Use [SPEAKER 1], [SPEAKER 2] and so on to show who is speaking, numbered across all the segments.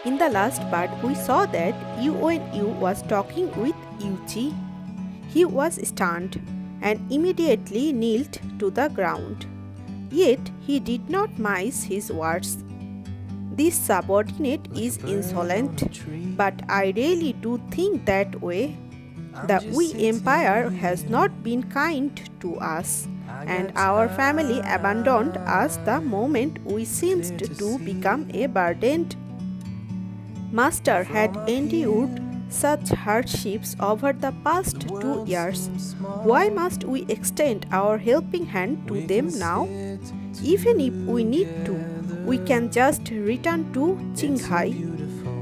[SPEAKER 1] In the last part, we saw that Yu was talking with Yuchi. He was stunned and immediately knelt to the ground. Yet he did not mince his words. This subordinate is insolent, but I really do think that way. The Wei Empire has not been kind to us, and our family abandoned us the moment we seemed to become a burden. Master had endured such hardships over the past 2 years. Why must we extend our helping hand to them now? Even if we need to, we can just return to Qinghai.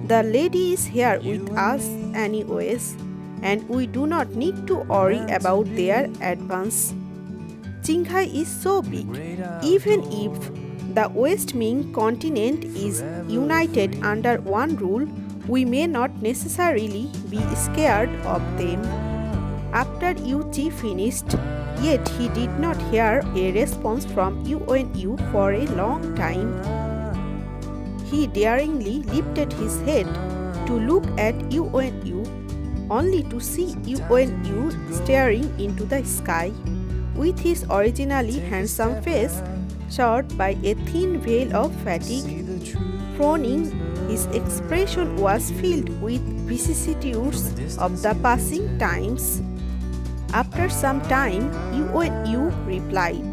[SPEAKER 1] The lady is here with us anyways, and we do not need to worry about their advance. Qinghai is so big, even if the West Ming continent is united under one rule, we may not necessarily be scared of them. After Yuchi finished, yet he did not hear a response from Yu for a long time. He daringly lifted his head to look at Yu, only to see Yu staring into the sky, with his originally handsome face shrouded by a thin veil of fatigue. Frowning, his expression was filled with vicissitudes of the passing times. After some time, Yu replied,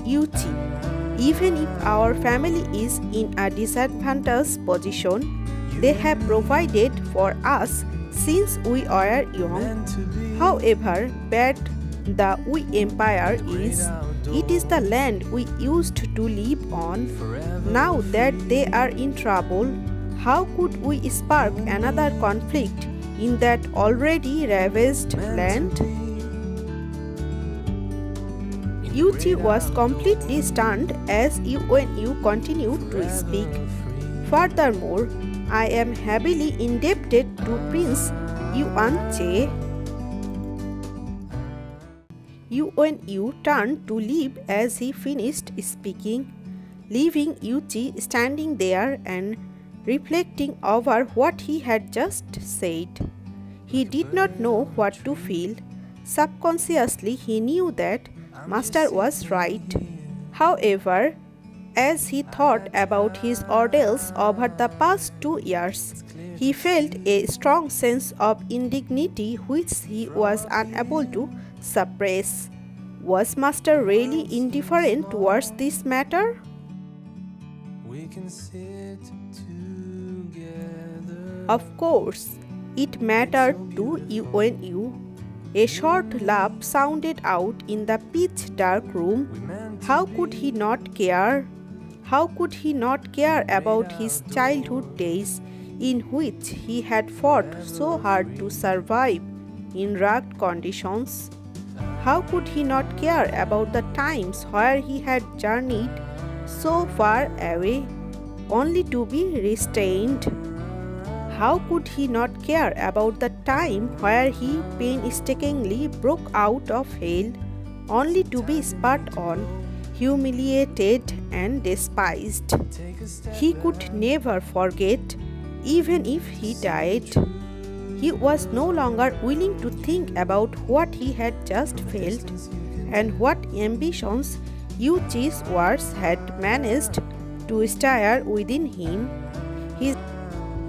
[SPEAKER 1] Yuchi, even if our family is in a disadvantaged position, they have provided for us since we are young. However bad the Wei Empire is, it is the land we used to live on. Now that they are in trouble, how could we spark another conflict in that already ravaged land? Yuchi was completely stunned as Yu continued to speak. Furthermore, I am heavily indebted to Prince Yuan Che. Yu turned to leave as he finished speaking, leaving Yuchi standing there and reflecting over what he had just said. He did not know what to feel. Subconsciously, he knew that Master was right. However, as he thought about his ordeals over the past 2 years, he felt a strong sense of indignity which he was unable to suppress. Was Master really indifferent towards this matter? Of course, it mattered to Yu. A short laugh sounded out in the pitch-dark room. How could he not care? How could he not care about his childhood days in which he had fought so hard to survive in rugged conditions? How could he not care about the times where he had journeyed so far away only to be restrained? How could he not care about the time where he painstakingly broke out of hell only to be spat on, humiliated and despised? He could never forget, even if he died. He was no longer willing to think about what he had just felt and what ambitions Yuchi's words had managed to stir within him.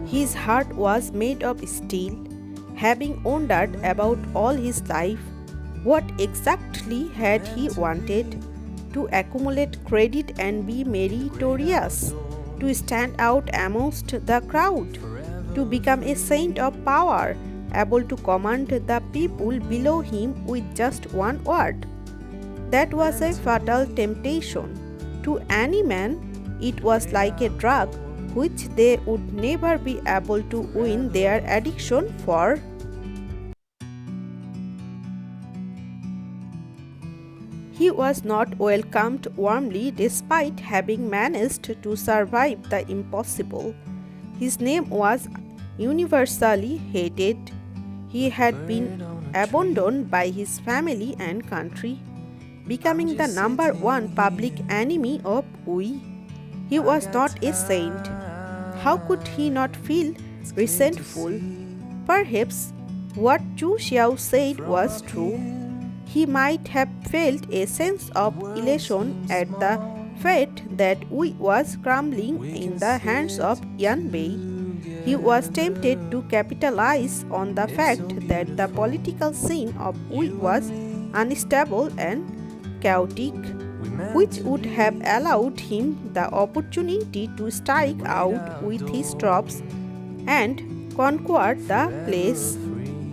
[SPEAKER 1] His heart was made of steel, having wondered about all his life what exactly had he wanted: to accumulate credit and be meritorious, to stand out amongst the crowd, to become a saint of power, able to command the people below him with just one word. That was a fatal temptation. To any man, it was like a drug which they would never be able to win their addiction for. He was not welcomed warmly despite having managed to survive the impossible. His name was universally hated. He had been abandoned by his family and country, becoming the number one public enemy of Wei. He was not a saint. How could he not feel resentful? Perhaps what Chu Xiao said was true. He might have felt a sense of elation at the fact that Wei was crumbling in the hands of Yan Bei. He was tempted to capitalize on the fact that the political scene of Wei was unstable and chaotic, which would have allowed him the opportunity to strike out with his troops and conquer the place.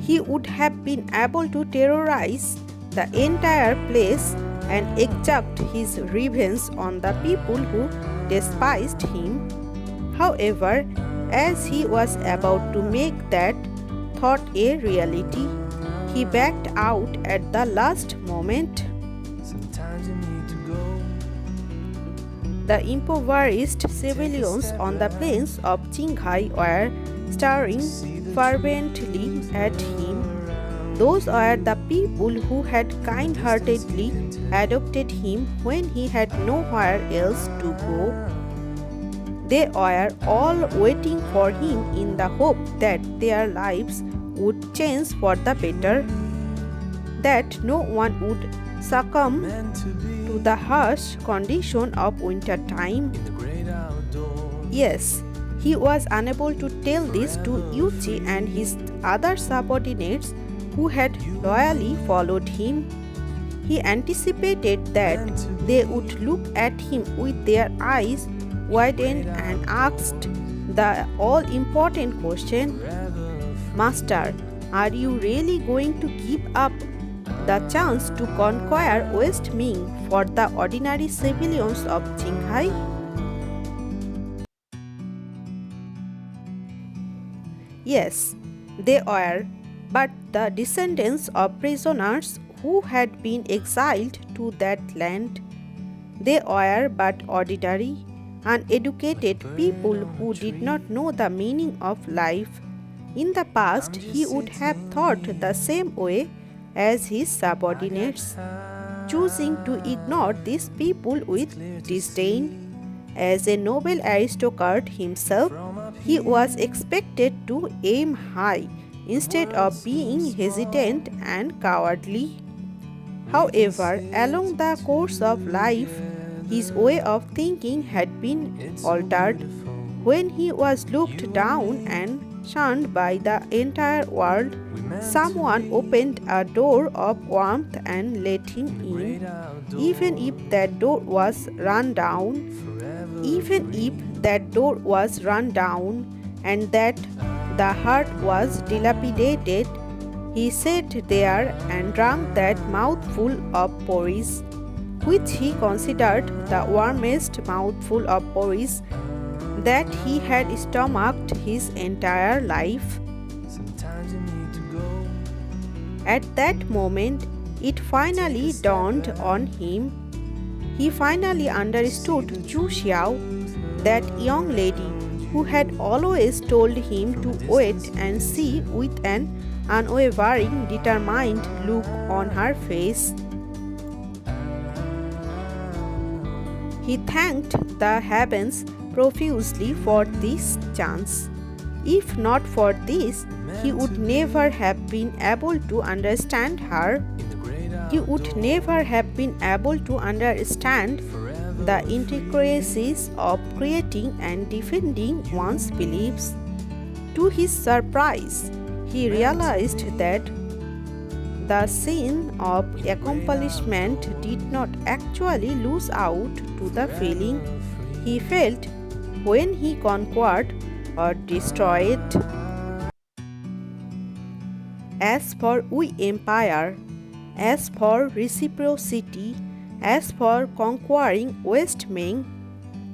[SPEAKER 1] He would have been able to terrorize the entire place and exact his revenge on the people who despised him. However, as he was about to make that thought a reality, he backed out at the last moment. The impoverished civilians on the plains of Qinghai were staring fervently at him. Those were the people who had kind-heartedly adopted him when he had nowhere else to go. They were all waiting for him in the hope that their lives would change for the better, that no one would succumb to the harsh condition of winter time. Yes, he was unable to tell this to Yu Qi and his other subordinates who had loyally followed him. He anticipated that they would look at him with their eyes widened and asked the all-important question, "Master, are you really going to give up the chance to conquer West Ming for the ordinary civilians of Qinghai?" Yes, they were, but the descendants of prisoners who had been exiled to that land. They were but ordinary, uneducated people who did not know the meaning of life. In the past, he would have thought the same way as his subordinates, choosing to ignore these people with disdain. As a noble aristocrat himself, he was expected to aim high instead of being hesitant and cowardly. However, along the course of life, his way of thinking had been altered. When he was looked down and shunned by the entire world, someone opened a door of warmth and let him in, even if that door was run down. Even if that door was run down and that the heart was dilapidated, he sat there and drank that mouthful of porridge, which he considered the warmest mouthful of porridge that he had stomached his entire life. At that moment, it finally dawned on him. He finally understood Chu Xiao, that young lady who had always told him to wait and see with an unwavering, determined look on her face. He thanked the heavens profusely for this chance. If not for this, he would never have been able to understand her. He would never have been able to understand the intricacies of creating and defending one's beliefs. To his surprise, he realized that the scene of accomplishment did not actually lose out to the feeling he felt when he conquered or destroyed. As for Wei Empire, as for reciprocity, as for conquering West Ming,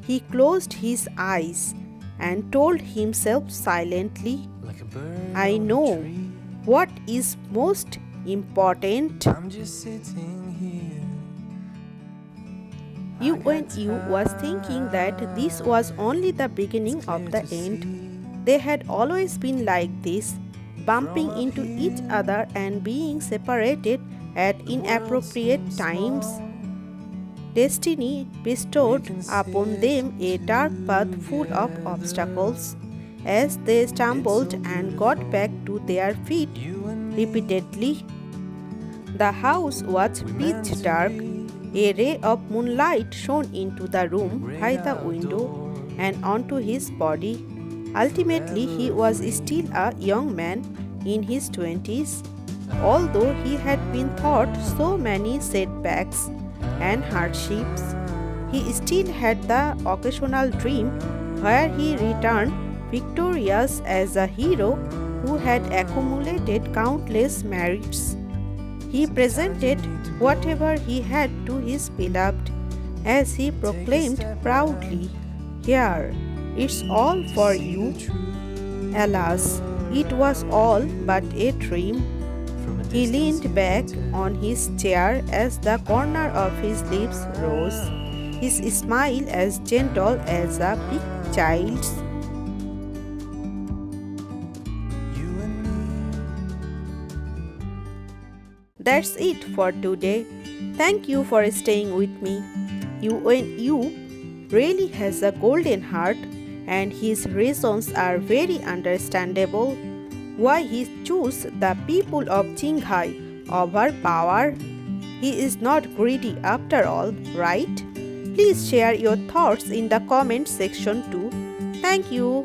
[SPEAKER 1] he closed his eyes and told himself silently, "I know what is most important." Yu was thinking that this was only the beginning of the end. They had always been like this, bumping into each other and being separated at inappropriate times. Destiny bestowed upon them a dark path full of obstacles. As they stumbled and got back to their feet repeatedly, the house was pitch dark. A ray of moonlight shone into the room by the window and onto his body. Ultimately, he was still a young man in his 20s. Although he had been through so many setbacks and hardships, he still had the occasional dream where he returned victorious as a hero who had accumulated countless merits. He presented whatever he had to his beloved as he proclaimed proudly, "Here, it's all for you." Alas, it was all but a dream. He leaned back on his chair as the corner of his lips rose, his smile as gentle as a big child's. That's it for today. Thank you for staying with me. You really has a golden heart, and his reasons are very understandable. Why he chose the people of Qinghai over power? He is not greedy after all, right? Please share your thoughts in the comment section too. Thank you.